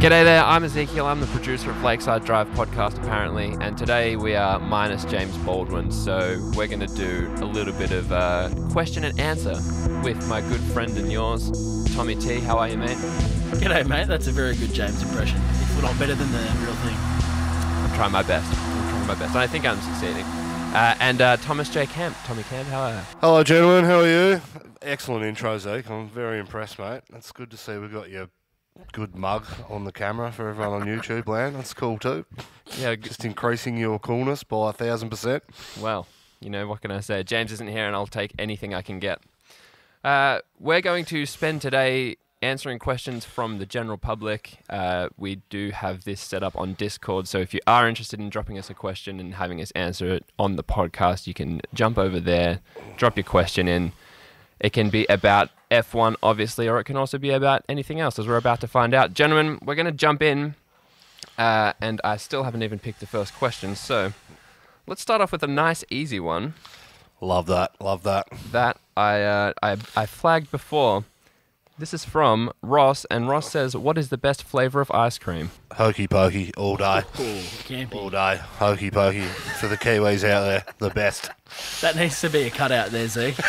G'day there, I'm Ezekiel, I'm the producer of Lakeside Drive podcast apparently, and today we are minus James Baldwin, so we're going to do a little bit of question and answer with my good friend and yours, Tommy T. How are you, mate? G'day, mate. That's a very good James impression, if not better than the real thing. I'm trying my best, and I think I'm succeeding. And Thomas J. Camp. Tommy Camp, how are you? Hello, gentlemen. How are you? Excellent intro, Zeke. I'm very impressed, mate. It's good to see we've got your good mug on the camera for everyone on YouTube land. That's cool too. Yeah, just increasing your coolness by 1,000%. Well, you know, what can I say? James isn't here and I'll take anything I can get. We're going to spend today answering questions from the general public. We do have this set up on Discord, so if you are interested in dropping us a question and having us answer it on the podcast, you can jump over there, drop your question in. It can be about F1, obviously, or it can also be about anything else, as we're about to find out. Gentlemen, we're going to jump in, and I still haven't even picked the first question, so let's start off with a nice, easy one. Love that. That I flagged before. This is from Ross, and Ross says, what is the best flavour of ice cream? Hokey pokey all day. Campy. All day. Hokey pokey. For the Kiwis out there, the best. That needs to be a cutout there, Zeke.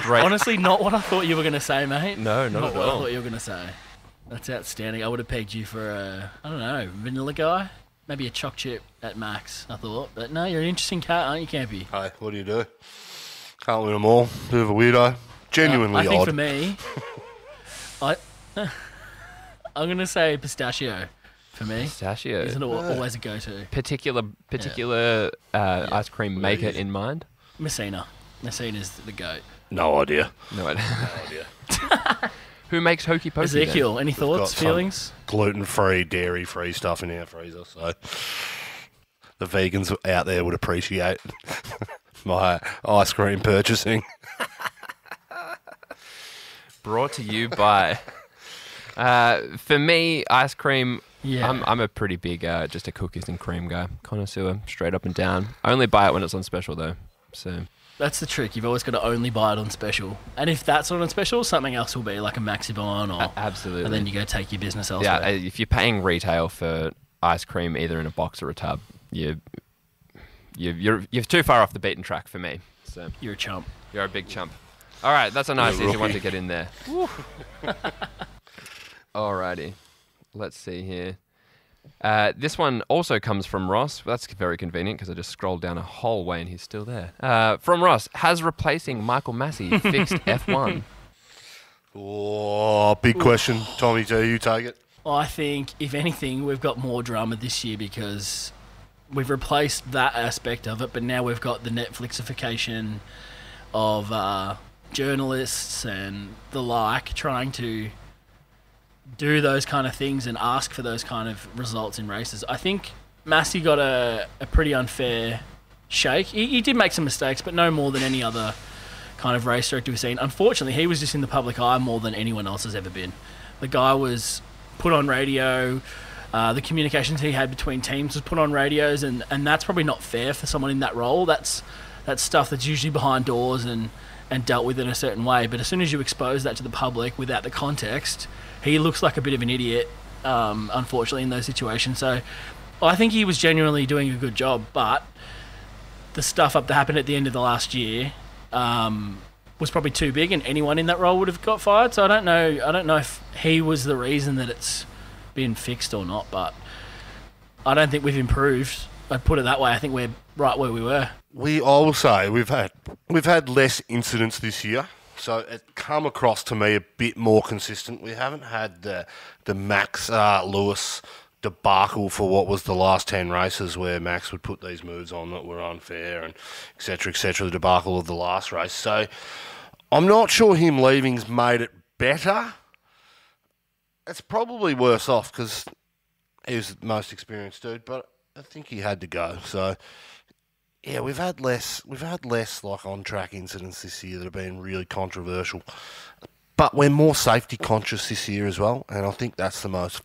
Honestly, not what I thought you were going to say, mate. No, not at what I all. thought you were going to say. That's outstanding. I would have pegged you for a, I don't know, vanilla guy? Maybe a choc chip at max, I thought. But no, you're an interesting cat, aren't you, Campy? Hey, what do? Can't win them all. Bit of a weirdo. Genuinely I think odd. for me, I'm going to say pistachio for me. Pistachio. Isn't it always a go-to? Particular ice cream maker in mind? Messina. Messina's the goat. No idea. No idea. Who makes hokey pokey? Ezekiel, then? any thoughts, feelings? Gluten-free, dairy-free stuff in our freezer, so the vegans out there would appreciate my ice cream purchasing. Brought to you by... for me, ice cream... Yeah. I'm a pretty big just a cookies and cream guy. Connoisseur, straight up and down. I only buy it when it's on special, though. So that's the trick. You've always got to only buy it on special. And if that's not on special, something else will be, like a Maxibon or... absolutely. And then you go take your business elsewhere. Yeah, if you're paying retail for ice cream, either in a box or a tub, you're too far off the beaten track for me. So you're a chump. You're a big chump. All right, that's a nice easy one to get in there. Alrighty, let's see here. This one also comes from Ross. That's very convenient because I just scrolled down a whole way and he's still there. From Ross, has replacing Michael Masi fixed F1? Oh, big question. Tommy T, you take it. I think, if anything, we've got more drama this year because we've replaced that aspect of it, but now we've got the Netflixification of journalists and the like trying to do those kind of things and ask for those kind of results in races. I think Masi got a pretty unfair shake. He did make some mistakes, but no more than any other kind of race director we've seen. Unfortunately, he was just in the public eye more than anyone else has ever been. The guy was put on radio. The communications he had between teams was put on radios, and that's probably not fair for someone in that role. That's stuff that's usually behind doors and dealt with in a certain way. But as soon as you expose that to the public without the context, he looks like a bit of an idiot, unfortunately, in those situations. So I think he was genuinely doing a good job, but the stuff up that happened at the end of the last year was probably too big, and anyone in that role would have got fired. So I don't know if he was the reason that it's been fixed or not, but I don't think we've improved. I'd put it that way. I think we're right where we were. I will say we've had less incidents this year, so it come across to me a bit more consistent. We haven't had the Max Lewis debacle for what was the last 10 races where Max would put these moves on that were unfair and et cetera, the debacle of the last race. So I'm not sure him leaving's made it better. It's probably worse off because he was the most experienced dude, but I think he had to go. So yeah, we've had less like on-track incidents this year that have been really controversial. But we're more safety conscious this year as well, and I think that's the most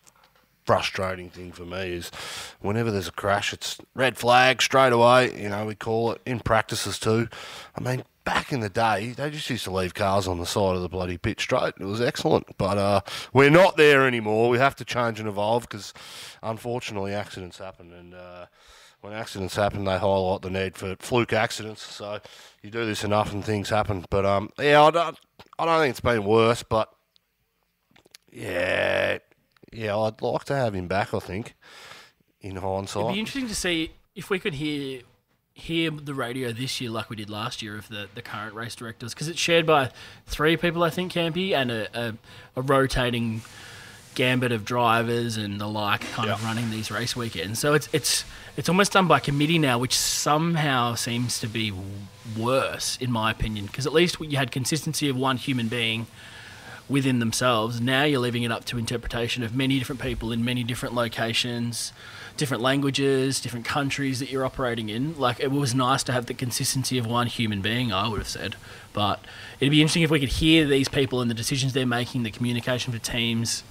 frustrating thing for me is whenever there's a crash, it's red flag straight away. You know, we call it in practices too. I mean, back in the day, they just used to leave cars on the side of the bloody pit straight. It was excellent. But we're not there anymore. We have to change and evolve because, unfortunately, accidents happen. And when accidents happen, they highlight the need for fluke accidents. So you do this enough and things happen. But, yeah, I don't think it's been worse. But, yeah, I'd like to have him back, I think, in hindsight. It'd be interesting to see if we could hear the radio this year like we did last year of the current race directors, because it's shared by 3 people, I think, Campy, and a rotating gambit of drivers and the like kind of running these race weekends. So it's almost done by committee now, which somehow seems to be worse, in my opinion, because at least you had consistency of one human being within themselves. Now you're leaving it up to interpretation of many different people in many different locations, different languages, different countries that you're operating in. Like, it was nice to have the consistency of one human being, I would have said. But it'd be interesting if we could hear these people and the decisions they're making, the communication for teams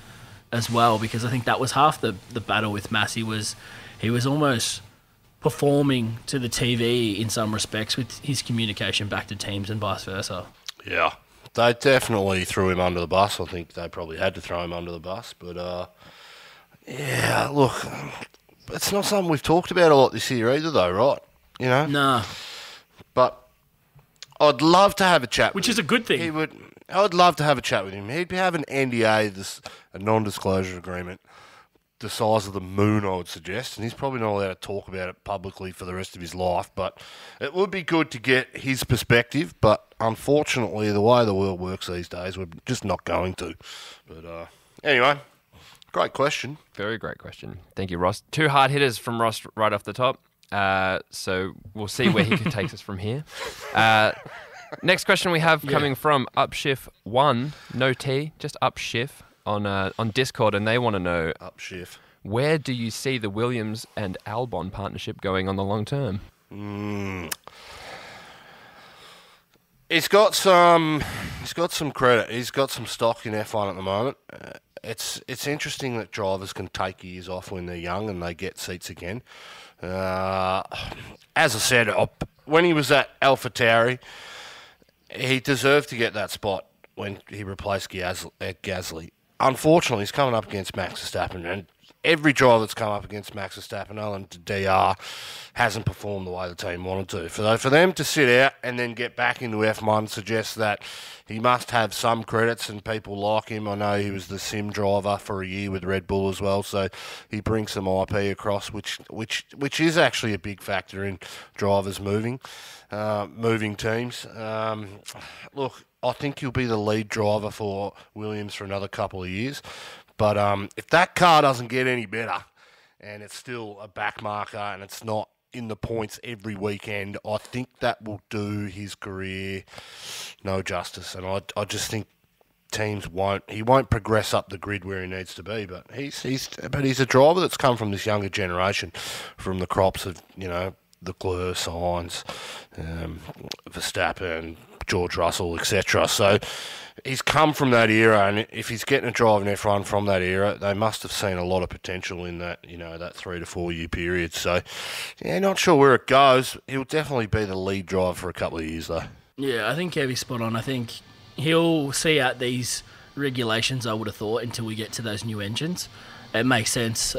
as well, because I think that was half the battle with Masi. Was he was almost performing to the TV in some respects with his communication back to teams and vice versa. Yeah. They definitely threw him under the bus. I think they probably had to throw him under the bus. But, yeah, look, it's not something we've talked about a lot this year either, though, right? You know? No. But I'd love to have a chat with him. Which is a good thing. I'd love to have a chat with him. He'd have an NDA, a non-disclosure agreement, the size of the moon, I would suggest, and he's probably not allowed to talk about it publicly for the rest of his life, but it would be good to get his perspective, but unfortunately, the way the world works these days, we're just not going to. But anyway, great question. Very great question. Thank you, Ross. 2 hard hitters from Ross right off the top, so we'll see where he takes us from here. Next question we have coming from Upshift1, no T, just Upshift. On Discord, and they want to know where do you see the Williams and Albon partnership going on the long term? He's got some credit. He's got some stock in F1 at the moment. It's interesting that drivers can take years off when they're young and they get seats again. As I said, when he was at AlphaTauri, he deserved to get that spot when he replaced Gasly. Unfortunately, he's coming up against Max Verstappen, and every driver that's come up against Max Verstappen, other than DR, hasn't performed the way the team wanted to. For them to sit out and then get back into F1 suggests that he must have some credits and people like him. I know he was the sim driver for a year with Red Bull as well, so he brings some IP across, which is actually a big factor in drivers moving teams. Look, I think he'll be the lead driver for Williams for another couple of years. But if that car doesn't get any better and it's still a back marker and it's not in the points every weekend, I think that will do his career no justice. And I just think teams he won't progress up the grid where he needs to be. But he's a driver that's come from this younger generation, from the crops of, you know, Leclerc, Sainz, Verstappen, George Russell, etc. So he's come from that era, and if he's getting a drive in F1 from that era, they must have seen a lot of potential in that, you know, that 3 to 4 year period. So, yeah, not sure where it goes. He'll definitely be the lead driver for a couple of years, though. Yeah, I think Kevy's spot on. I think he'll see out these regulations, I would have thought, until we get to those new engines. It makes sense.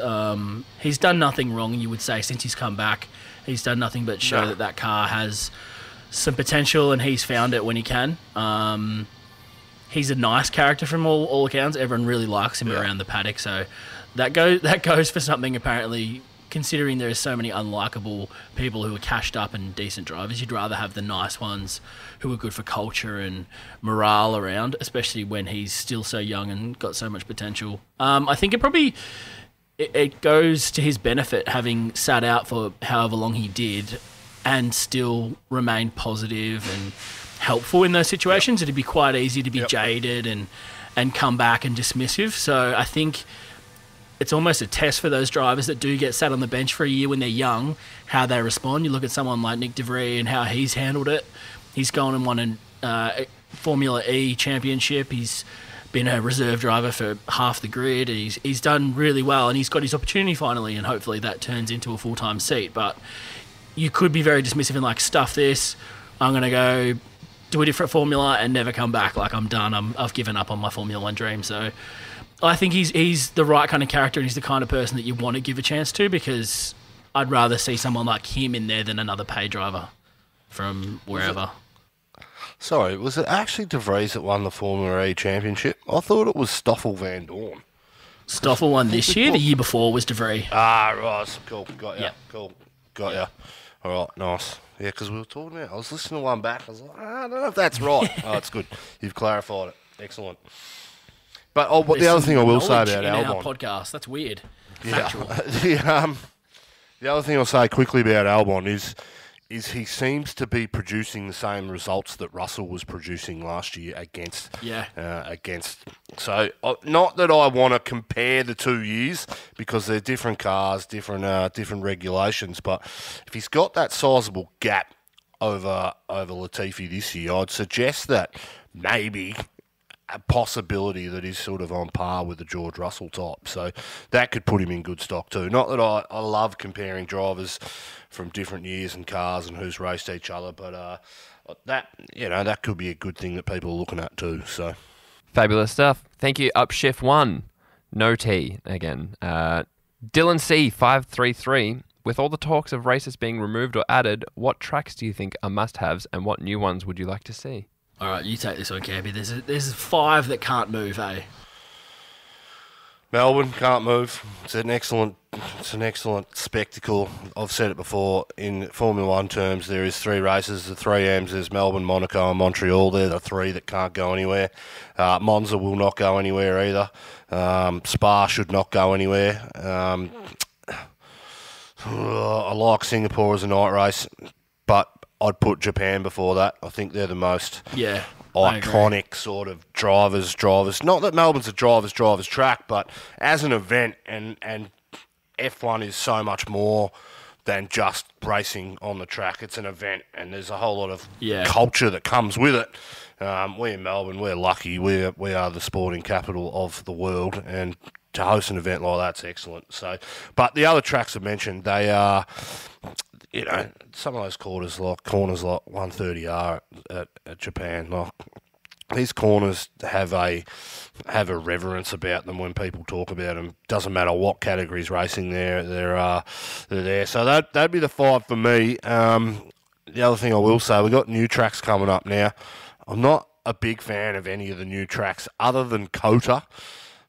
He's done nothing wrong, you would say, since he's come back. He's done nothing but show that car has some potential, and he's found it when he can. He's a nice character from all accounts. Everyone really likes him around the paddock, so that goes for something, apparently. Considering there are so many unlikable people who are cashed up and decent drivers, you'd rather have the nice ones who are good for culture and morale around, especially when he's still so young and got so much potential. I think it goes to his benefit, having sat out for however long he did and still remain positive and helpful in those situations. It'd be quite easy to be jaded and come back and dismissive. So I think it's almost a test for those drivers that do get sat on the bench for a year when they're young, how they respond. You look at someone like Nick De Vries and how he's handled it. He's gone and won a Formula E championship. He's been a reserve driver for half the grid. He's done really well, and he's got his opportunity finally, and hopefully that turns into a full-time seat. But you could be very dismissive and like, stuff this, I'm going to go do a different formula and never come back. Like, I'm done. I've given up on my Formula One dream. So I think he's the right kind of character, and he's the kind of person that you want to give a chance to, because I'd rather see someone like him in there than another pay driver from wherever. Sorry, was it actually De Vries that won the Formula E championship? I thought it was Stoffel Van Dorn. Stoffel won this year. The year before was De Vries. Ah, right. Cool. Got ya. Yeah. Cool. Got ya. All right. Nice. Yeah, because we were talking about. I was listening to one back. I was like, I don't know if that's right. Oh, it's good. You've clarified it. Excellent. But the other thing I will say about Albon, our podcast. That's weird. yeah, Factual. the other thing I'll say quickly about Albon is he seems to be producing the same results that Russell was producing last year against. So, not that I want to compare the 2 years, because they're different cars, different regulations. But if he's got that sizable gap over Latifi this year, I'd suggest that maybe a possibility that he's sort of on par with the George Russell type. So that could put him in good stock too. Not that I love comparing drivers from different years and cars and who's raced each other, but that could be a good thing that people are looking at too. So Fabulous stuff. Thank you, Upshift 1. No T again. Dylan C 533. With all the talks of races being removed or added, what tracks do you think are must-haves, and what new ones would you like to see? All right, you take this one, Campy. There's 5 that can't move, eh? Melbourne can't move. It's an excellent spectacle. I've said it before. In Formula One terms, there is 3 races. The 3 M's. There's Melbourne, Monaco, and Montreal. They're the 3 that can't go anywhere. Monza will not go anywhere either. Spa should not go anywhere. I like Singapore as a night race, but I'd put Japan before that. I think they're the most iconic sort of drivers. Not that Melbourne's a drivers track, but as an event, and F1 is so much more than just racing on the track. It's an event, and there's a whole lot of culture that comes with it. We in Melbourne, we're lucky. We are the sporting capital of the world, and to host an event like that's excellent. So, but the other tracks I mentioned, they are, some of those corners like 130R at Japan, like these corners have a reverence about them when people talk about them. Doesn't matter what categories racing they're there. So that'd be the 5 for me. The other thing I will say, we've got new tracks coming up now. I'm not a big fan of any of the new tracks other than Kota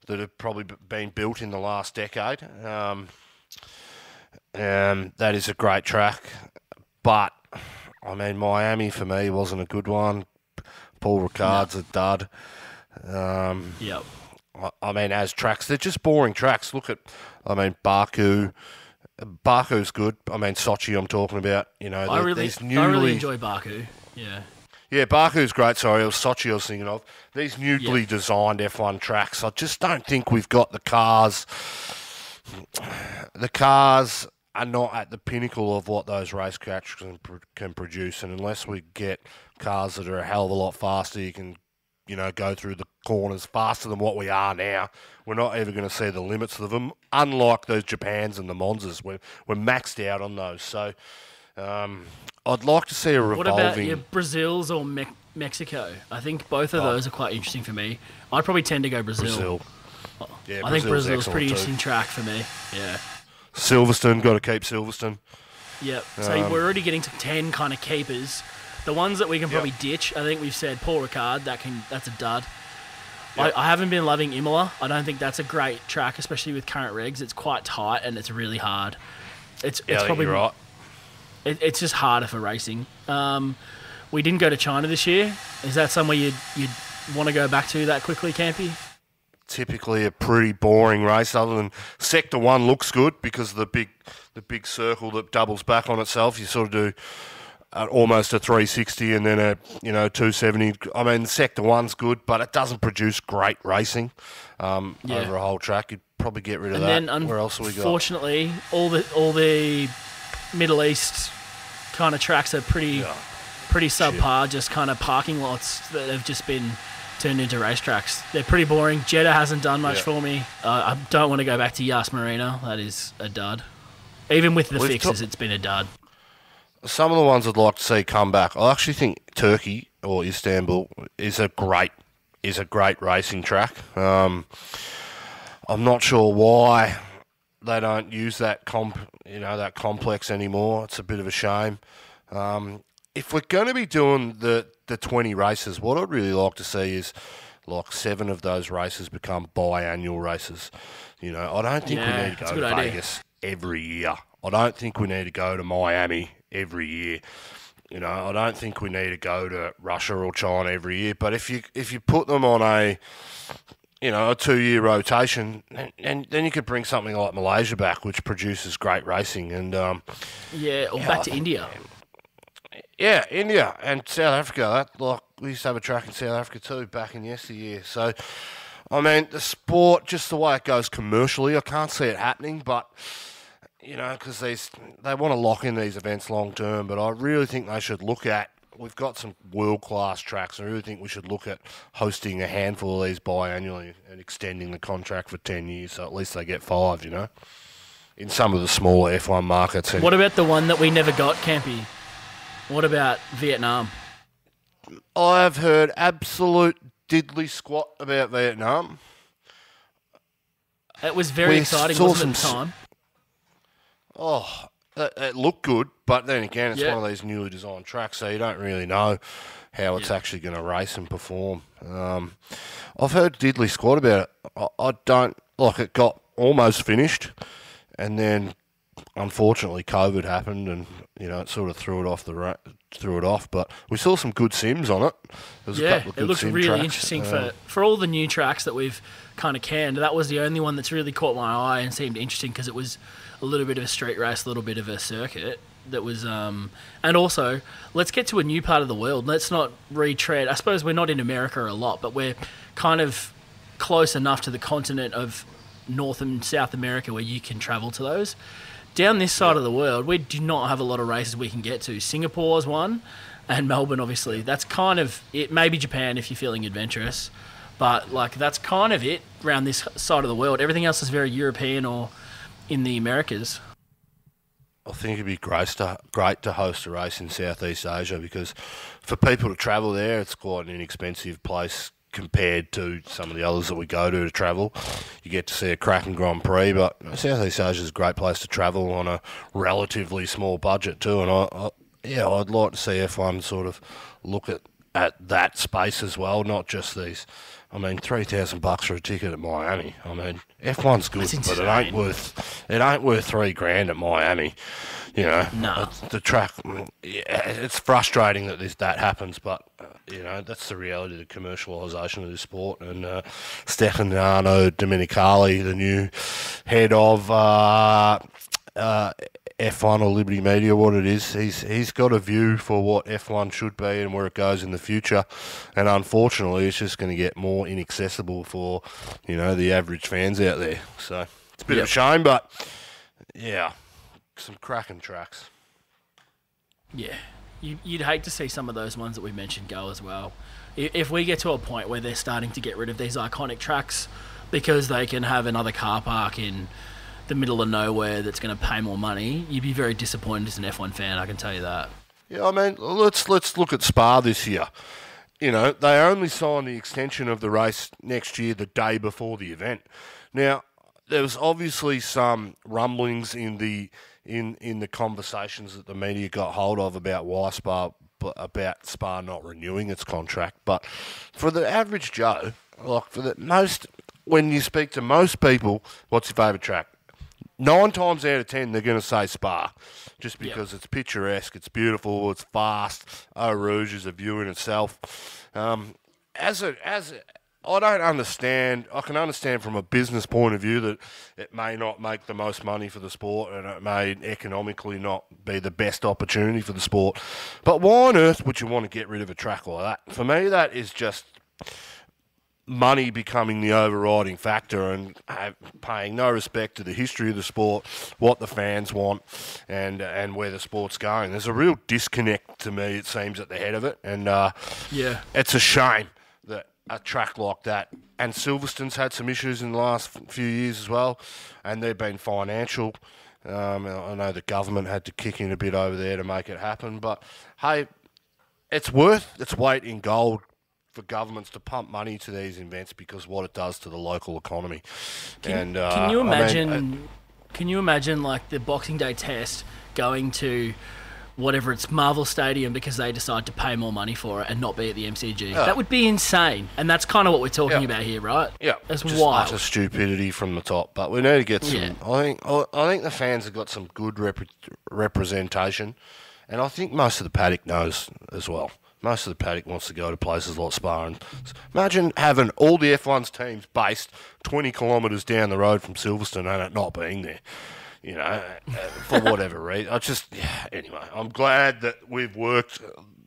that have probably been built in the last decade. That is a great track. But, I mean, Miami for me wasn't a good one. Paul Ricard's a dud. Yep. I mean, as tracks, they're just boring tracks. Look at, Baku. Baku's good. I mean, Sochi I'm talking about. I really enjoy Baku. Yeah. Yeah, Baku's great. Sorry, it was Sochi I was thinking of. These newly designed F1 tracks, I just don't think we've got the cars. The cars are not at the pinnacle of what those race tracks can produce, and unless we get cars that are a hell of a lot faster, you can, go through the corners faster than what we are now. We're not ever going to see the limits of them. Unlike those Japans and the Monzas, we're maxed out on those. So I'd like to see a revolving. What about your Brazils or Mexico? I think both of those are quite interesting for me. I'd probably tend to go Brazil. Yeah, I think Brazil's a pretty too. interesting track for me. Yeah. Silverstone, got to keep Silverstone. Yep. So we're already getting to 10 kind of keepers. The ones that we can probably ditch, I think we've said Paul Ricard. That's a dud. Yep. I haven't been loving Imola. I don't think that's a great track, especially with current regs. It's quite tight and it's really hard. It's probably you're right. It's just harder for racing. We didn't go to China this year. Is that somewhere you'd want to go back to that quickly, Campy? Typically a pretty boring race, other than Sector 1 looks good because of the big circle that doubles back on itself. You sort of do almost a 360 and then a 270. I mean, Sector 1's good, but it doesn't produce great racing over a whole track. You'd probably get rid of that. And then, where else have we got? Unfortunately, all the Middle East kind of tracks are pretty subpar, just kind of parking lots that have just been turned into racetracks. They're pretty boring. Jeddah hasn't done much Yeah. for me. I don't want to go back to Yas Marina. That is a dud. Even with the fixes, it's been a dud. Some of the ones I'd like to see come back. I actually think Turkey or Istanbul is a great racing track. I'm not sure why they don't use that complex anymore. It's a bit of a shame. If we're going to be doing the 20 races, what I'd really like to see is like 7 of those races become biannual races. I don't think we need to go to Vegas every year. I don't think we need to go to Miami every year. I don't think we need to go to Russia or China every year. But if you put them on a 2-year rotation, and then you could bring something like Malaysia back, which produces great racing. And back to India. Yeah, India and South Africa. We used to have a track in South Africa too back in yesteryear. So, the sport, just the way it goes commercially, I can't see it happening. But because they want to lock in these events long term. But I really think they should look at. We've got some world class tracks. I really think we should look at hosting a handful of these biannually and extending the contract for 10 years, so at least they get 5. In some of the smaller F1 markets. What about the one that we never got, Campy? What about Vietnam? I've heard absolute diddly squat about Vietnam. It was very exciting, wasn't it, at the time? It looked good, but then again, it's one of these newly designed tracks, so you don't really know how it's actually going to race and perform. I've heard diddly squat about it. I don't it got almost finished, and then unfortunately COVID happened, and it sort of threw it off. But we saw some good sims on it. There's a couple of good it looks sim really tracks. interesting for all the new tracks that we've kind of canned. That was the only one that's really caught my eye and seemed interesting because it was a little bit of a street race, a little bit of a circuit. That was, and also, let's get to a new part of the world. Let's not retread. I suppose we're not in America a lot, but we're kind of close enough to the continent of North and South America where you can travel to those. Down this side of the world, we do not have a lot of races we can get to. Singapore's one, and Melbourne, obviously. That's kind of it. Maybe Japan if you're feeling adventurous, but that's kind of it around this side of the world. Everything else is very European or in the Americas. I think it'd be great to host a race in Southeast Asia, because for people to travel there, it's quite an inexpensive place compared to some of the others that we go to travel. You get to see a cracking Grand Prix, but Southeast Asia is a great place to travel on a relatively small budget too. And I'd like to see F1 sort of look at that space as well, not just these. $3,000 for a ticket at Miami. F1's good, but it ain't worth $3,000 at Miami. No. The track. It's frustrating that happens, but that's the reality of the commercialisation of this sport. And Stefano Domenicali, the new head of F1 or Liberty Media, what it is, he's got a view for what F1 should be and where it goes in the future, and unfortunately it's just going to get more inaccessible for the average fans out there. So it's a bit of a shame, but some cracking tracks. You'd hate to see some of those ones that we mentioned go as well. If we get to a point where they're starting to get rid of these iconic tracks because they can have another car park in the middle of nowhere that's going to pay more money, you'd be very disappointed as an F1 fan, I can tell you that. Yeah, let's look at Spa this year. They only signed the extension of the race next year the day before the event. Now, there was obviously some rumblings in the conversations that the media got hold of about why Spa not renewing its contract. But for the average Joe, when you speak to most people, what's your favourite track? 9 times out of 10, they're going to say Spa, just because it's picturesque, it's beautiful, it's fast. Eau Rouge is a view in itself. I don't understand. I can understand from a business point of view that it may not make the most money for the sport, and it may economically not be the best opportunity for the sport. But why on earth would you want to get rid of a track like that? For me, that is just money becoming the overriding factor and paying no respect to the history of the sport, what the fans want, and where the sport's going. There's a real disconnect to me, it seems, at the head of it. And it's a shame that a track like that. And Silverstone's had some issues in the last few years as well, and they've been financial. I know the government had to kick in a bit over there to make it happen, but hey, it's worth its weight in gold for governments to pump money to these events because what it does to the local economy. Can you imagine? Can you imagine like the Boxing Day test going to whatever it's Marvel Stadium because they decide to pay more money for it and not be at the MCG? That would be insane, and that's kind of what we're talking about here, right? Yeah, that's just wild. utter stupidity from the top. But we need to get some. Yeah. I think the fans have got some good representation, and I think most of the paddock knows as well. Most of the paddock wants to go to places like Spa. And imagine having all the F1's teams based 20 kilometres down the road from Silverstone and it not being there. You know, for whatever reason. Anyway, I'm glad that we've worked,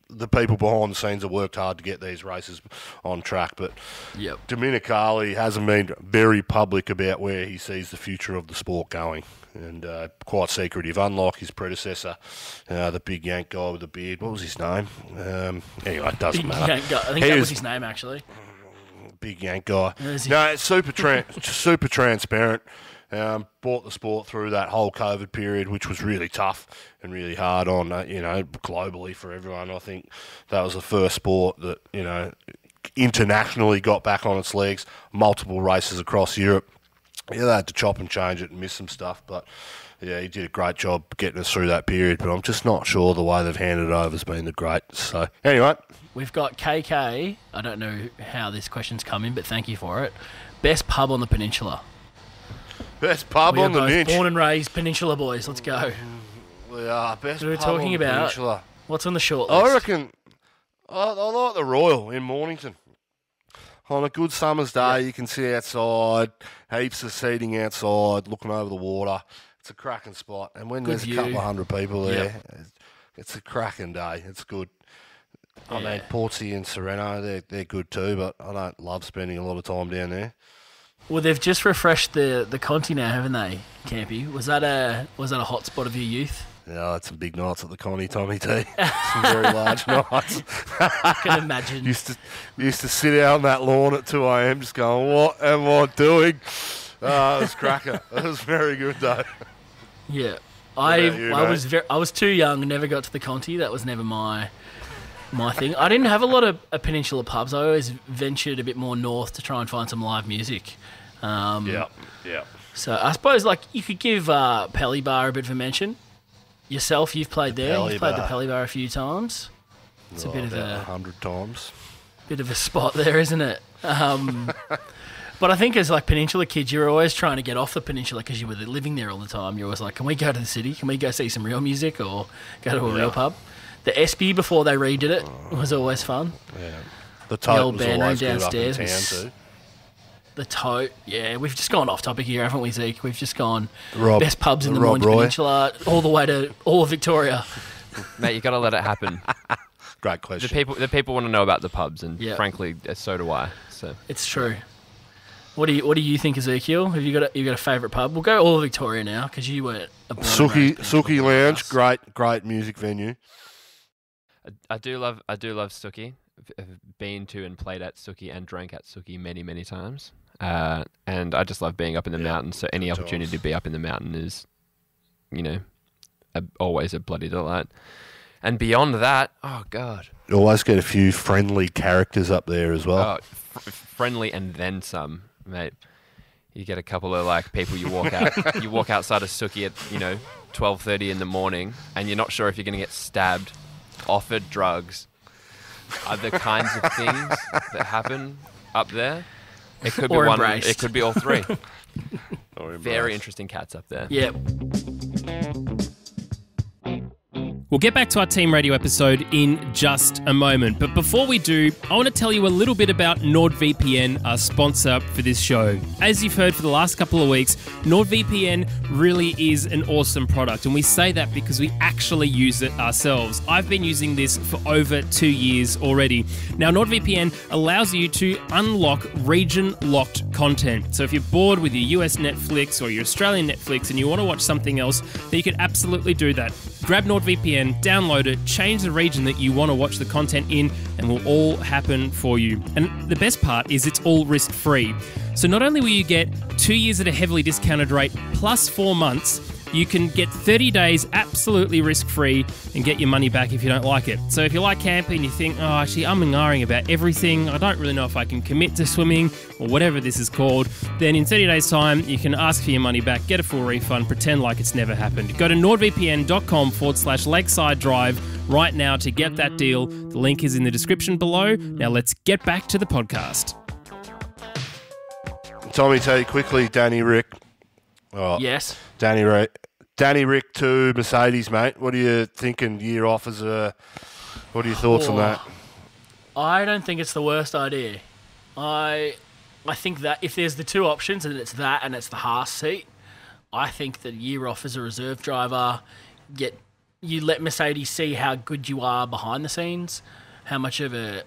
the people behind the scenes have worked hard to get these races on track, but Dominicali hasn't been very public about where he sees the future of the sport going, and quite secretive, unlike his predecessor, the big yank guy with the beard. What was his name? Anyway, it doesn't matter. I think that was his name, actually. Big yank guy. No, it's super transparent. Brought the sport through that whole COVID period, which was really tough and really hard on, globally for everyone. I think that was the first sport that, internationally got back on its legs, multiple races across Europe. Yeah, they had to chop and change it and miss some stuff, but yeah, he did a great job getting us through that period, but I'm just not sure the way they've handed it over has been the great. So, anyway. We've got KK. I don't know how this question's come in, but thank you for it. Best pub on the peninsula. Best pub on the Ninch. Born and raised Peninsula boys. Let's go. We are best we're pub talking on the about Peninsula. What's on the short list? I reckon I like the Royal in Mornington. On a good summer's day, you can see outside, heaps of seating outside, looking over the water. It's a cracking spot. And when there's a couple of hundred people there, it's a cracking day. It's good. I mean, Portsea and Sereno, they're good too, but I don't love spending a lot of time down there. Well, they've just refreshed the Conti now, haven't they, Campy? Was that a hot spot of your youth? Yeah, it's some big nights at the Conti, Tommy T. Some very large nights. I can imagine. used to sit out on that lawn at 2 a.m. just going, what am I doing? It was cracker. It was very good though. Yeah, I was too young and never got to the Conti. That was never my thing. I didn't have a lot of peninsula pubs. I always ventured a bit more north to try and find some live music. Yeah. So I suppose like you could give Pelly Bar a bit of a mention. Yourself, you've played there. You've played the Pelly Bar a few times. It's a bit of 100 times. Bit of a spot there, isn't it? But I think as like Peninsula kids, you're always trying to get off the Peninsula because you were living there all the time. You're always like, can we go to the city? Can we go see some real music or go to a real pub? The SB before they redid it was always fun. Yeah, the old band room downstairs good up in town too. The Tote, yeah, we've just gone off topic here, haven't we, Zeke? We've just gone best pubs in the Mornington Peninsula, all the way to all of Victoria. Mate, you got to let it happen. Great question. The people want to know about the pubs, and frankly, so do I. So it's true. What do you think, Ezekiel? Have you got a favourite pub? We'll go all of Victoria now because you weren't a Suki Lounge, great music venue. I do love Suki. I've been to and played at Suki and drank at Suki many times. And I just love being up in the mountains. So any opportunity to be up in the mountain is, always a bloody delight. And beyond that, oh God, you always get a few friendly characters up there as well. Friendly and then some, mate. You get a couple of like people you walk outside of Suki at 12:30 in the morning, and you're not sure if you're going to get stabbed, offered drugs, other kinds of things that happen up there. It could be one. It could be all three. Very interesting cats up there. Yep. We'll get back to our Team Radio episode in just a moment. But before we do, I want to tell you a little bit about NordVPN, our sponsor for this show. As you've heard for the last couple of weeks, NordVPN really is an awesome product. And we say that because we actually use it ourselves. I've been using this for over 2 years already. Now, NordVPN allows you to unlock region-locked content. So if you're bored with your US Netflix or your Australian Netflix and you want to watch something else, then you can absolutely do that. grab NordVPN, download it, change the region that you want to watch the content in, and will all happen for you. And the best part is it's all risk-free. So not only will you get 2 years at a heavily discounted rate plus 4 months, you can get 30 days absolutely risk-free and get your money back if you don't like it. So if you like camping and you think, oh, actually, I'm umming about everything, I don't really know if I can commit to swimming or whatever this is called, then in 30 days' time, you can ask for your money back, get a full refund, pretend like it's never happened. Go to nordvpn.com/Lakeside Drive right now to get that deal. The link is in the description below. Now let's get back to the podcast. Tommy, tell you quickly, Danny Rick. Oh, Yes. Danny Rick to Mercedes, mate. What are you thinking? Year off as a. What are your thoughts on that? I don't think it's the worst idea. I think that if there's the two options and it's that and it's the Haas seat, I think that year off as a reserve driver, you let Mercedes see how good you are behind the scenes, how much of a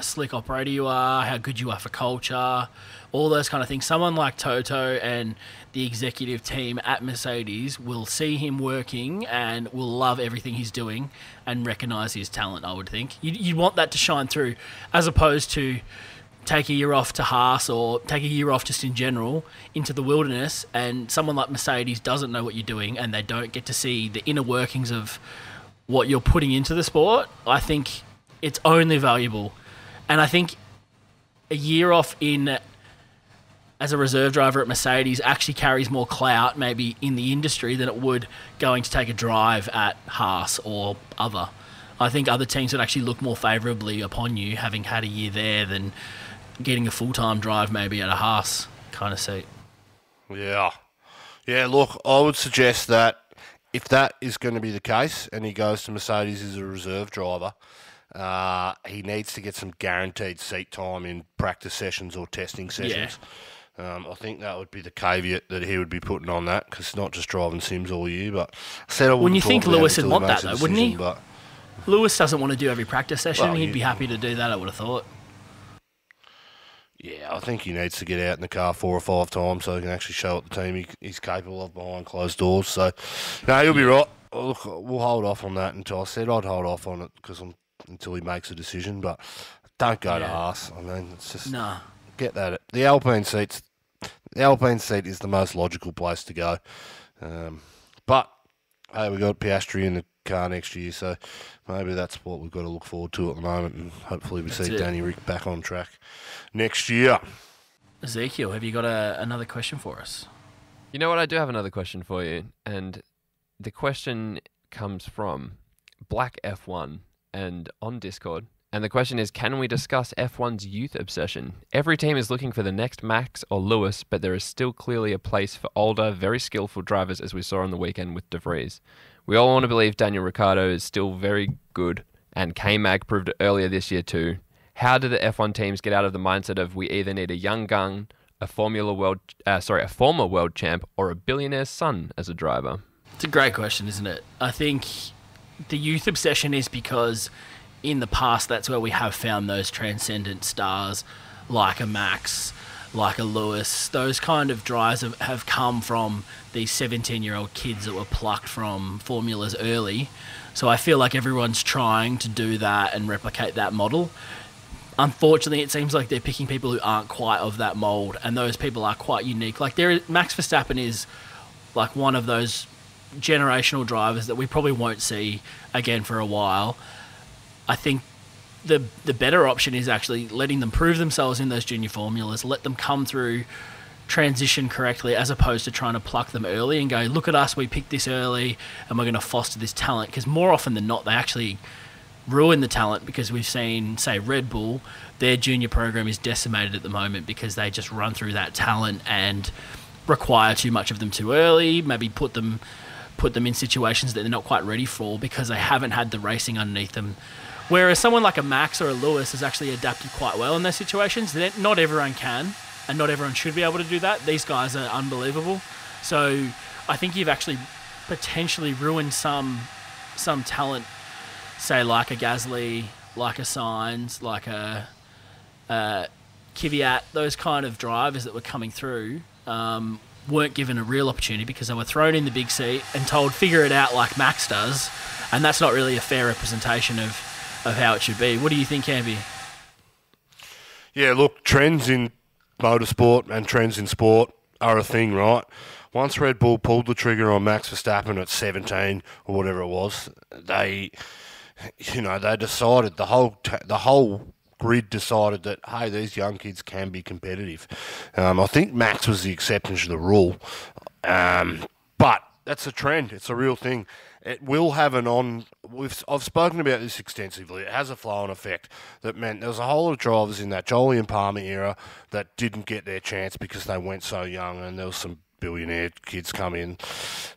slick operator you are, how good you are for culture, all those kind of things. Someone like Toto and the executive team at Mercedes will see him working and will love everything he's doing and recognise his talent, I would think. You'd want that to shine through, as opposed to take a year off to Haas or take a year off just in general into the wilderness, and someone like Mercedes doesn't know what you're doing and they don't get to see the inner workings of what you're putting into the sport. I think it's only valuable. And I think a year off as a reserve driver at Mercedes actually carries more clout maybe in the industry than it would going to take a drive at Haas or other. I think other teams would actually look more favourably upon you having had a year there than getting a full-time drive maybe at a Haas kind of seat. Yeah. Yeah, look, I would suggest that if that is going to be the case and he goes to Mercedes as a reserve driver, he needs to get some guaranteed seat time in practice sessions or testing sessions. Yeah. I think that would be the caveat that he would be putting on that, because it's not just driving sims all year. But when you think Lewis would want that, though, wouldn't he? But Lewis doesn't want to do every practice session. He'd be happy to do that, I would have thought. Yeah, I think he needs to get out in the car 4 or 5 times so he can actually show what the team he's capable of behind closed doors. So, no, he'll be right. Look, we'll hold off on that until I said I'd hold off on it until he makes a decision. But don't go to Haas. I mean, it's just get that. The Alpine seat is the most logical place to go. But hey, we got Piastri in the car next year, so maybe that's what we've got to look forward to at the moment, and hopefully we see Danny Rick back on track next year. Ezekiel, have you got another question for us? You know what? I do have another question for you, and the question comes from Black F1 and on Discord. And the question is, can we discuss F1's youth obsession? Every team is looking for the next Max or Lewis, but there is still clearly a place for older, very skillful drivers, as we saw on the weekend with De Vries. We all want to believe Daniel Ricciardo is still very good, and K-Mag proved it earlier this year too. How do the F1 teams get out of the mindset of we either need a young gun, a former world champ, or a billionaire's son as a driver? It's a great question, isn't it? I think the youth obsession is because in the past that's where we have found those transcendent stars like a Max, like a Lewis. Those kind of drivers have come from these 17-year-old kids that were plucked from formulas early. So I feel like everyone's trying to do that and replicate that model. Unfortunately, it seems like they're picking people who aren't quite of that mould, and those people are quite unique. Like Max Verstappen is like one of those generational drivers that we probably won't see again for a while. I think the better option is actually letting them prove themselves in those junior formulas, let them come through, transition correctly, as opposed to trying to pluck them early and go, look at us, we picked this early and we're going to foster this talent. Because more often than not, they actually ruin the talent, because we've seen, say, Red Bull, their junior program is decimated at the moment because they just run through that talent and require too much of them too early, maybe put them in situations that they're not quite ready for because they haven't had the racing underneath them. Whereas someone like a Max or a Lewis has actually adapted quite well in those situations. Not everyone can, and not everyone should be able to do that. These guys are unbelievable. So I think you've actually potentially ruined some talent, say like a Gasly, like a Sainz, like a Kvyat, those kind of drivers that were coming through weren't given a real opportunity because they were thrown in the big seat and told figure it out like Max does, and that's not really a fair representation of how it should be. What do you think, Campy? Yeah, look, trends in motorsport and trends in sport are a thing, right? Once Red Bull pulled the trigger on Max Verstappen at 17 or whatever it was, they decided, the whole grid decided that, hey, these young kids can be competitive. I think Max was the exception to the rule, but that's a trend. It's a real thing. It will have I've spoken about this extensively. It has a flow-on effect that meant there was a whole lot of drivers in that Jolie and Palmer era that didn't get their chance because they went so young, and there was some billionaire kids come in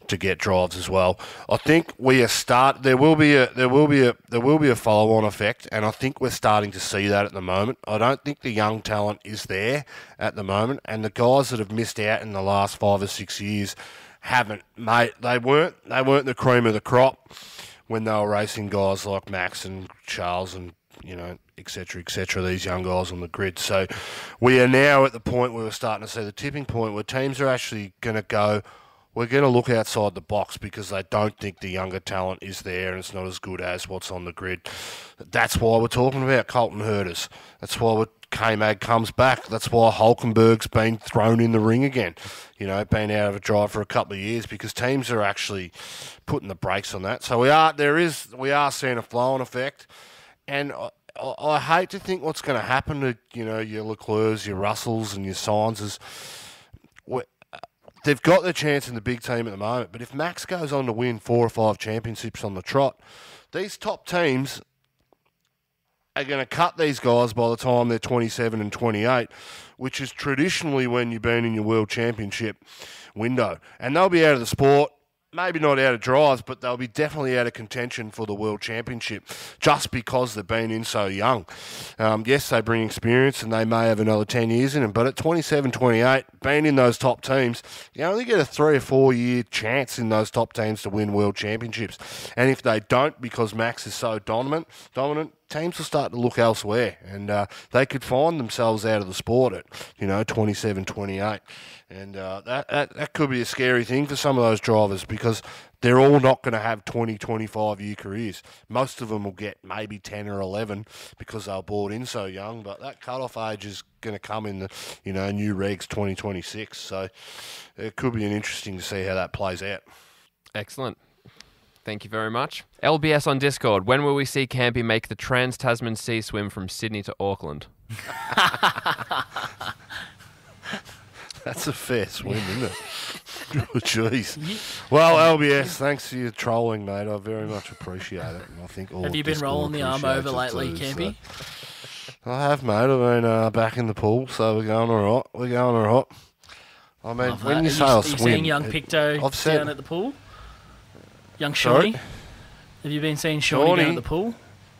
to get drives as well. I think there will be a follow-on effect, and I think we're starting to see that at the moment. I don't think the young talent is there at the moment, and the guys that have missed out in the last 5 or 6 years haven't, mate. They weren't the cream of the crop when they were racing guys like Max and Charles and et cetera, these young guys on the grid. So we are now at the point where we're starting to see the tipping point where teams are actually going to go, we're going to look outside the box because they don't think the younger talent is there and it's not as good as what's on the grid. That's why we're talking about Colton Herters. That's why K-Mag comes back. That's why Hulkenberg's been thrown in the ring again. Been out of a drive for a couple of years because teams are actually putting the brakes on that. So we are seeing a flow-on effect. And I hate to think what's going to happen to, your Leclercs, your Russells and your Sainz is they've got their chance in the big team at the moment. But if Max goes on to win 4 or 5 championships on the trot, these top teams are going to cut these guys by the time they're 27 and 28, which is traditionally when you've been in your world championship window. And they'll be out of the sport. Maybe not out of drives, but they'll be definitely out of contention for the World Championship just because they've been in so young. Yes, they bring experience and they may have another 10 years in them, but at 27, 28, being in those top teams, you only get a 3 or 4 year chance in those top teams to win World Championships. And if they don't, because Max is so dominant, teams will start to look elsewhere and they could find themselves out of the sport at, 27, 28. And that could be a scary thing for some of those drivers because they're all not going to have 20, 25-year careers. Most of them will get maybe 10 or 11 because they were brought in so young. But that cutoff age is going to come in the new regs 2026. So it could be interesting to see how that plays out. Excellent. Thank you very much. LBS on Discord. When will we see Campy make the Trans-Tasman Sea swim from Sydney to Auckland? That's a fair swim, isn't it? Oh, jeez. Well, LBS, thanks for your trolling, mate. I very much appreciate it. And I think all Have you been rolling the arm over lately, Campy? So. I have, mate. I've been back in the pool, so we're going all right. I mean, when you say I swim... Are you seeing young Picto down at the pool? Young Shawnee? Have you been seeing Shawnee down at the pool?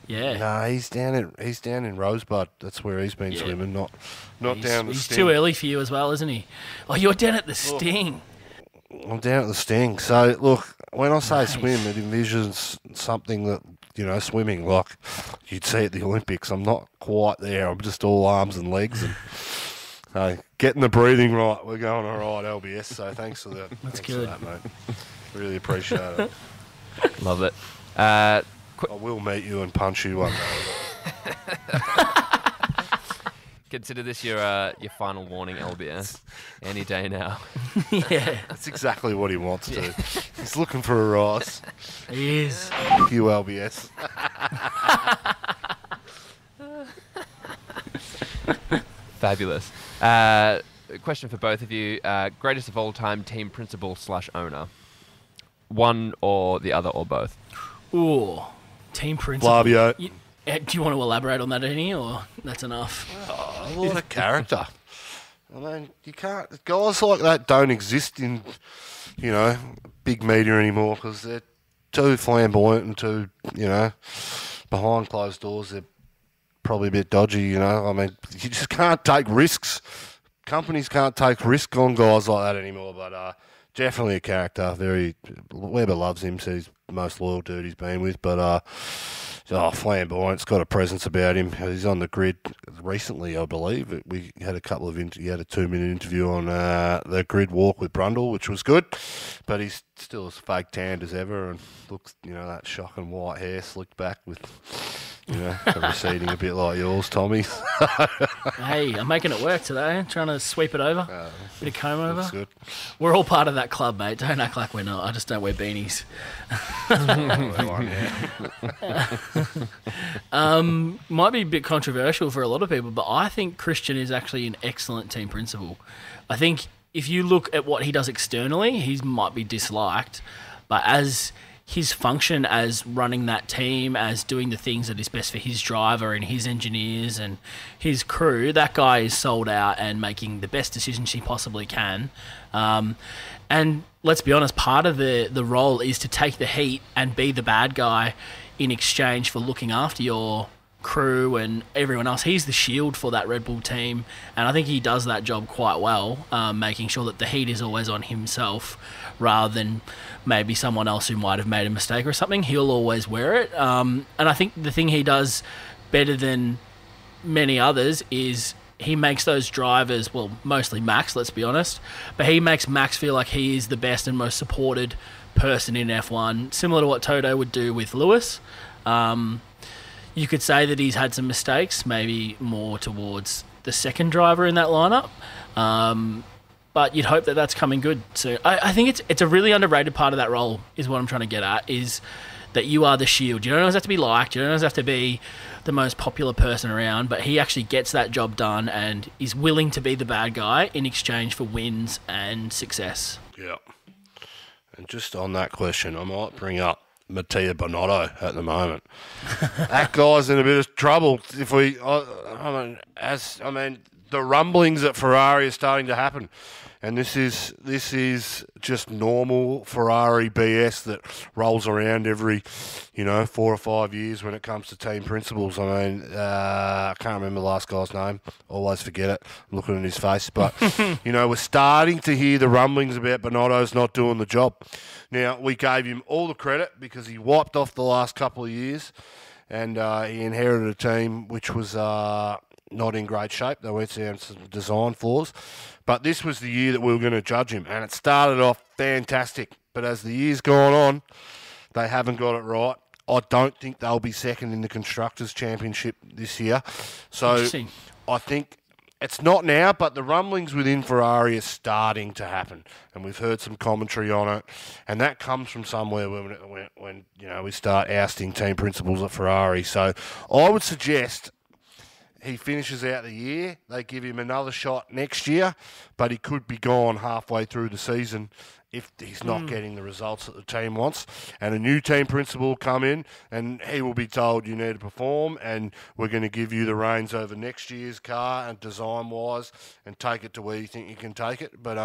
Yeah. No, he's down in Rosebud. That's where he's been swimming, not down the Sting. He's too early for you as well, isn't he? Oh, you're down at the Sting. I'm down at the Sting. So, look, when I say swim, it envisions something that, swimming like you'd see at the Olympics. I'm not quite there. I'm just all arms and legs and getting the breathing right. We're going all right, LBS. So thanks for that. That's good. For that, mate. Really appreciate it. Love it. I will meet you and punch you one day. Consider this your final warning, LBS. Any day now. Yeah. That's exactly what he wants to do. He's looking for a rise. He is. Thank you, LBS. Fabulous. Question for both of you. Greatest of all time team principal / owner? One or the other or both? Ooh. Team principal. Flavio. Do you want to elaborate on that any, or that's enough? Oh, what a character. I mean, you can't... Guys like that don't exist in, big media anymore because they're too flamboyant and too, behind closed doors. They're probably a bit dodgy, I mean, you just can't take risks. Companies can't take risk on guys like that anymore, but definitely a character. Weber loves him. Says he's the most loyal dude he's been with. But flamboyant's got a presence about him. He's on the grid recently, I believe. We had a couple of he had a 2-minute interview on the grid walk with Brundle, which was good. But he's still as fake tanned as ever, and looks, that shocking white hair slicked back with, receding a bit like yours, Tommy. Hey, I'm making it work today. Trying to sweep it over. Bit of comb over. That's good. We're all part of that club, mate. Don't act like we're not. I just don't wear beanies. Might be a bit controversial for a lot of people, but I think Christian is actually an excellent team principal. I think if you look at what he does externally, he might be disliked, but as his function as running that team, as doing the things that is best for his driver and his engineers and his crew, that guy is sold out and making the best decisions he possibly can. And let's be honest, part of the role is to take the heat and be the bad guy in exchange for looking after your crew and everyone else. He's the shield for that Red Bull team, and I think he does that job quite well, making sure that the heat is always on himself rather than maybe someone else who might have made a mistake or something. He'll always wear it. And I think the thing he does better than many others is he makes those drivers, well, mostly Max, let's be honest, but he makes Max feel like he is the best and most supported person in F1, similar to what Toto would do with Lewis. You could say that he's had some mistakes, maybe more towards the second driver in that lineup. But you'd hope that that's coming good. So I think it's a really underrated part of that role, is what I'm trying to get at, is that you are the shield. You don't always have to be liked. You don't always have to be the most popular person around, but he actually gets that job done and is willing to be the bad guy in exchange for wins and success. Yeah. And just on that question, I might bring up Mattia Binotto at the moment. That guy's in a bit of trouble. The rumblings at Ferrari are starting to happen, and this is just normal Ferrari BS that rolls around every 4 or 5 years when it comes to team principals. I can't remember the last guy's name. Always forget it. I'm looking at his face, but we're starting to hear the rumblings about Binotto's not doing the job. Now, we gave him all the credit because he wiped off the last couple of years, and he inherited a team which was not in great shape. They went down some design flaws. But this was the year that we were going to judge him, and it started off fantastic. But as the year's gone on, they haven't got it right. I don't think they'll be second in the Constructors' Championship this year. So I think it's not now, but the rumblings within Ferrari are starting to happen, and we've heard some commentary on it, and that comes from somewhere when we start ousting team principals at Ferrari. So I would suggest he finishes out the year, they give him another shot next year, but he could be gone halfway through the season if he's not getting the results that the team wants. And a new team principal will come in, and he will be told, you need to perform, and we're going to give you the reins over next year's car and design-wise, and take it to where you think you can take it. But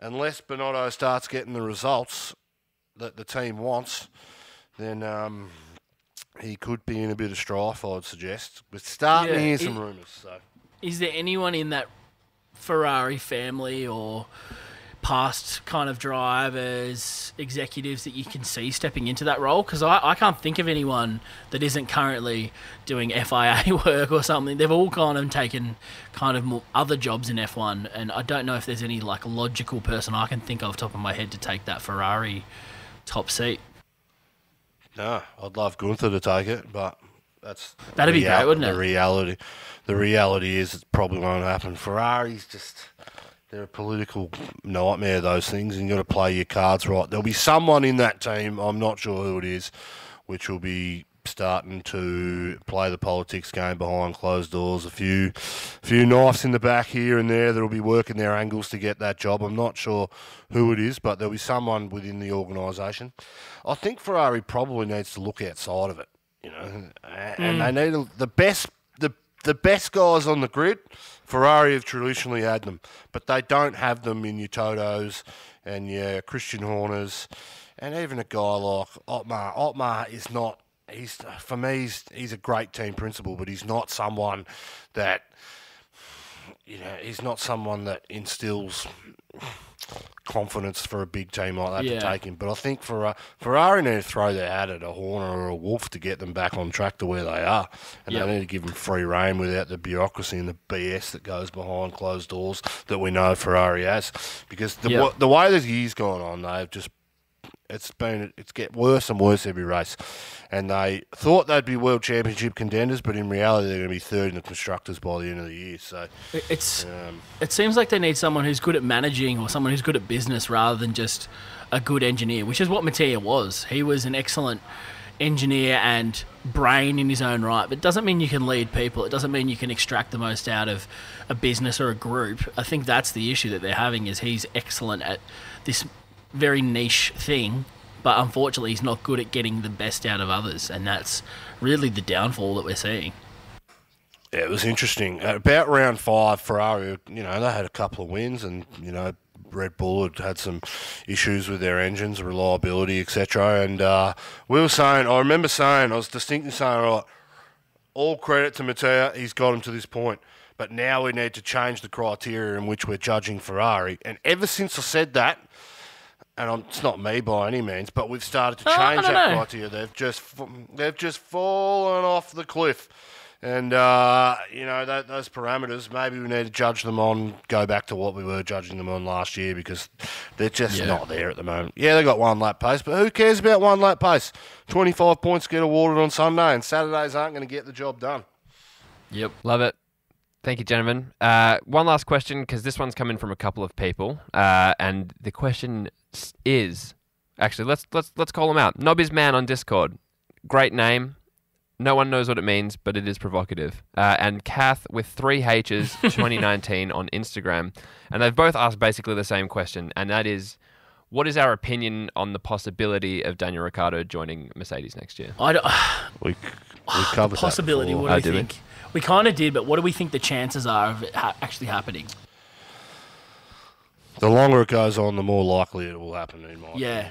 unless Binotto starts getting the results that the team wants, then he could be in a bit of strife, I'd suggest. We're starting to hear some rumours. So, is there anyone in that Ferrari family or past kind of drivers, executives that you can see stepping into that role? Because I can't think of anyone that isn't currently doing FIA work or something. They've all kind of taken kind of more other jobs in F1, and I don't know if there's any logical person I can think of top of my head to take that Ferrari top seat. No, I'd love Gunther to take it, but that'd be great, wouldn't it? The reality is it probably won't happen. Ferrari's they're a political nightmare, those things, and you've got to play your cards right. There'll be someone in that team, I'm not sure who it is, which will be starting to play the politics game behind closed doors. A few knives in the back here and there that'll be working their angles to get that job. I'm not sure who it is, but there'll be someone within the organisation. I think Ferrari probably needs to look outside of it, and they need the best guys on the grid. Ferrari have traditionally had them, but they don't have them in your Totos and your Christian Horners, and even a guy like Otmar. Otmar is not. For me, he's a great team principal, but he's not someone that, he's not someone that instills confidence for a big team like that Yeah. to take him. But I think Ferrari need to throw their hat at a Horner or a Wolf to get them back on track to where they are. And Yep. they need to give them free rein without the bureaucracy and the BS that goes behind closed doors that we know Ferrari has. Because the way the year's gone on, they've just it's get worse and worse every race. And they thought they'd be World Championship contenders, but in reality they're going to be third in the Constructors by the end of the year. So it seems like they need someone who's good at managing or someone who's good at business rather than just a good engineer, which is what Mattia was. He was an excellent engineer and brain in his own right, but it doesn't mean you can lead people. It doesn't mean you can extract the most out of a business or a group. I think that's the issue that they're having, is he's excellent at this very niche thing, but unfortunately he's not good at getting the best out of others, and that's really the downfall that we're seeing. Yeah, it was interesting. About round 5, Ferrari, they had a couple of wins, and, Red Bull had some issues with their engines, reliability, etc. And I was distinctly saying, right, all credit to Mattia, he's got him to this point. But now we need to change the criteria in which we're judging Ferrari. And ever since I said that, and it's not me by any means, but we've started to change that criteria. They've just fallen off the cliff. And, those parameters, maybe we need to judge them on, go back to what we were judging them on last year, because they're just not there at the moment. Yeah, they got one lap pace, but who cares about one lap pace? 25 points get awarded on Sunday, and Saturdays aren't going to get the job done. Yep. Love it. Thank you, gentlemen. One last question, because this one's coming from a couple of people, and the question is, actually, let's call him out. Nobby's Man on Discord. Great name. No one knows what it means, but it is provocative. And Kath with 3 H's 2019 on Instagram. And they've both asked basically the same question, and that is, what is our opinion on the possibility of Daniel Ricciardo joining Mercedes next year? We covered possibility. that before. What do we think? We kind of did, but what do we think the chances are of it actually happening? The longer it goes on, the more likely it will happen, in my opinion.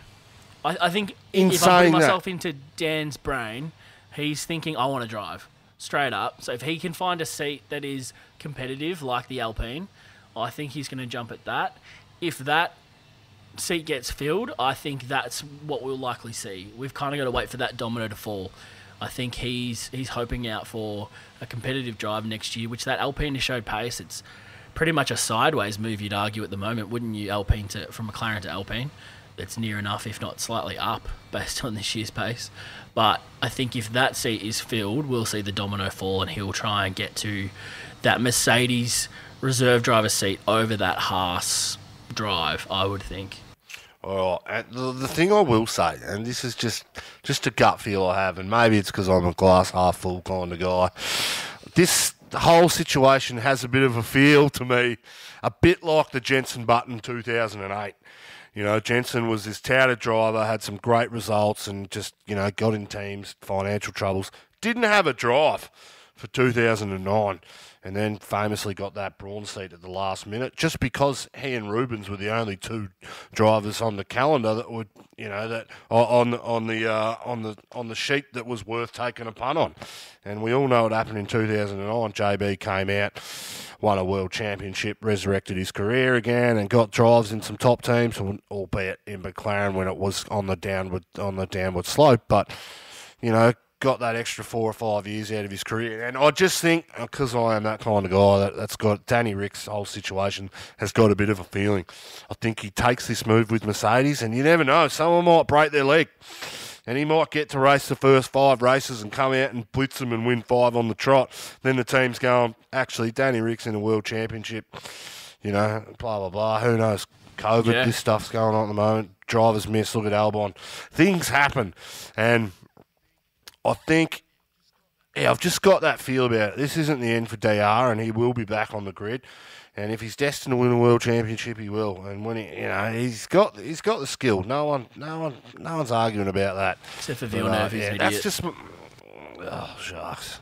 I think In if I saying put that- myself into Dan's brain, he's thinking, I want to drive, straight up. So if he can find a seat that is competitive, like the Alpine, I think he's going to jump at that. If that seat gets filled, I think that's what we'll likely see. We've kind of got to wait for that domino to fall. I think he's hoping out for a competitive drive next year, which that Alpine has showed pace. It's pretty much a sideways move, you'd argue, at the moment, wouldn't you, from McLaren to Alpine? It's near enough, if not slightly up, based on this year's pace. But I think if that seat is filled, we'll see the domino fall, and he'll try and get to that Mercedes reserve driver seat over that Haas drive, I would think. All right. And the thing I will say, and this is just a gut feel I have, and maybe it's because I'm a glass half full kind of guy, this whole situation has a bit of a feel to me, a bit like the Jenson Button 2008. Jensen was this touted driver, had some great results, and just, got in teams, financial troubles. Didn't have a drive for 2009, and then famously got that bronze seat at the last minute, just because he and Rubens were the only 2 drivers on the calendar that would, that on the sheet that was worth taking a punt on. And we all know what happened in 2009. JB came out, won a world championship, resurrected his career again, and got drives in some top teams, albeit in McLaren when it was on the downward slope. But got that extra 4 or 5 years out of his career, and I just think, because I am that kind of guy, that's got Danny Rick's whole situation has got a bit of a feeling. I think he takes this move with Mercedes, and you never know, someone might break their leg. And he might get to race the first 5 races and come out and blitz them and win 5 on the trot. Then the team's going, actually, Danny Rick's in a world championship, blah, blah, blah. Who knows? COVID, This stuff's going on at the moment. Drivers miss, look at Albon. Things happen. And I think, I've just got that feel about it. This isn't the end for DR, and he will be back on the grid. And if he's destined to win a world championship, he will. And when he's got the skill. No one's arguing about that. Except for Villeneuve, he's an idiot. That's just, shucks.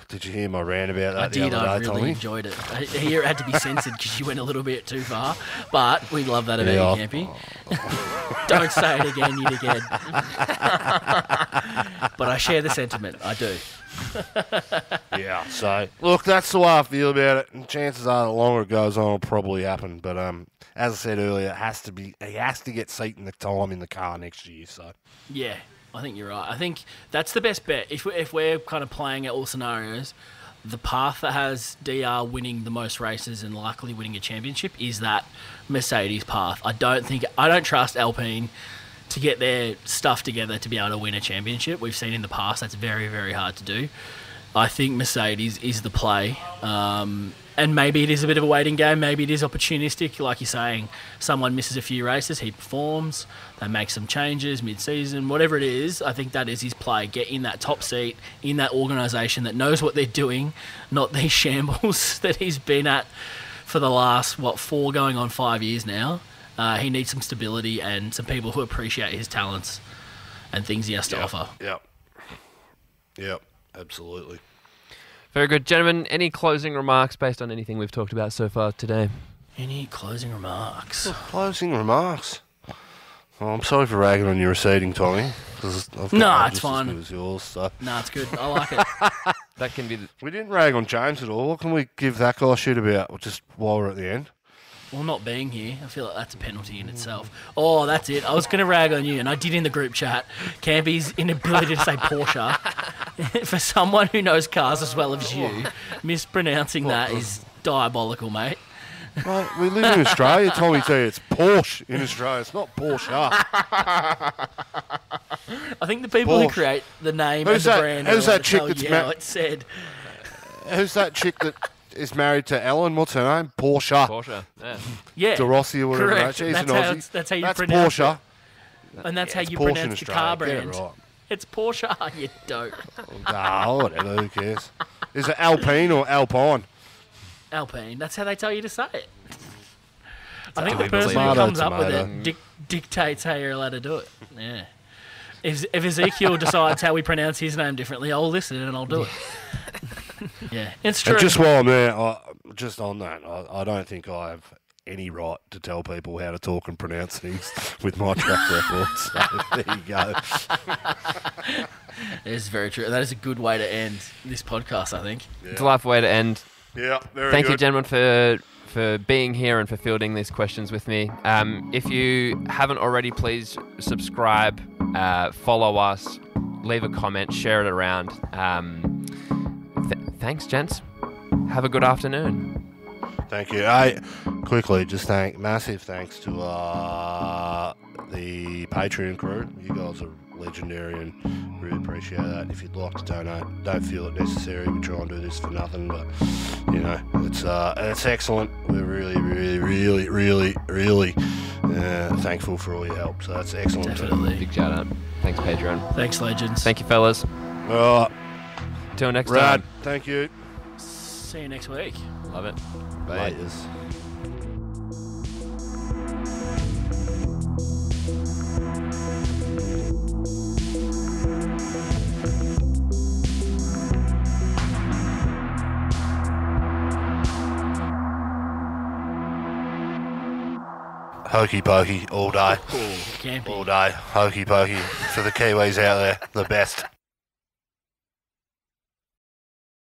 Did you hear my rant about that? I did. I really Tommy? enjoyed it. Here it had to be censored because you went a little bit too far. But we love that about you, Campy. Don't say it again, you dickhead. But I share the sentiment. I do. Yeah, so look, that's the way I feel about it. And chances are, the longer it goes on, it'll probably happen. But as I said earlier, he has to get seat in the time in the car next year. So Yeah, I think you're right. I think that's the best bet. If we're kind of playing at all scenarios, the path that has DR winning the most races and likely winning a championship is that Mercedes path. I don't trust Alpine to get their stuff together to be able to win a championship. We've seen in the past that's very, very hard to do. I think Mercedes is the play. And maybe it is a bit of a waiting game. Maybe it is opportunistic. Like you're saying, someone misses a few races, he performs, they make some changes mid-season, whatever it is. I think that is his play. Get in that top seat, in that organisation that knows what they're doing, not these shambles that he's been at for the last, 4 going on 5 years now. He needs some stability and some people who appreciate his talents and things he has to offer. Yep, absolutely. Very good. Gentlemen, any closing remarks based on anything we've talked about so far today? Any closing remarks? Closing remarks. Oh, I'm sorry for ragging on your receding, Tommy. No, it's fine. As good as yours, so. No, it's good. I like it. That can be... We didn't rag on James at all. What can we give that guy shit about just while we're at the end? Well, not being here, I feel like that's a penalty in itself. Oh, that's it. I was going to rag on you, and I did in the group chat. Campy's inability to say Porsche. For someone who knows cars as well as you, mispronouncing that is diabolical, mate. Mate, we live in Australia, Tommy T. It's Porsche in Australia. It's not Porsche. I think the people who create the name and the brand who's that to chick tell that's you how it's said. Who's that chick that is married to Ellen? What's her name? Porsche. Porsche, yeah. Yeah. De Rossi or whatever. Correct. She's That's an how Aussie. that's how you That's pronounce Porsche. it. And that's how you Porsche in pronounce the car Australia. Get it brand. right. It's Porsche, you dope. Whatever, who cares? Is it Alpine or Alpine? Alpine. That's how they tell you to say it. I think how the we person believe who it. comes up with Tomato. it dictates how you're allowed to do it. Yeah. If Ezekiel decides how we pronounce his name differently, I'll listen and I'll do it. Yeah, it's true. And just while I'm there, just on that, I don't think I have any right to tell people how to talk and pronounce things with my track record. So there you go. It is very true. That is a good way to end this podcast, I think. Yeah. Delightful way to end. Yeah, very Thank good. you, gentlemen, for being here and for fielding these questions with me. If you haven't already, please subscribe, follow us, leave a comment, share it around. Thanks, gents. Have a good afternoon. Thank you. Quickly, just massive thanks to the Patreon crew. You guys are legendary and really appreciate that. If you'd like to donate, don't feel it necessary. We try and do this for nothing, but you know, it's excellent. We're really thankful for all your help. So that's excellent. Definitely. Big shout out. Thanks, Patreon. Thanks, legends. Thank you, fellas. All right, Till next Rad. time. Thank you. See you next week. Love it. Bye. Laters. Hokey pokey all day. Campy. All day. Hokey pokey. For the Kiwis out there, the best.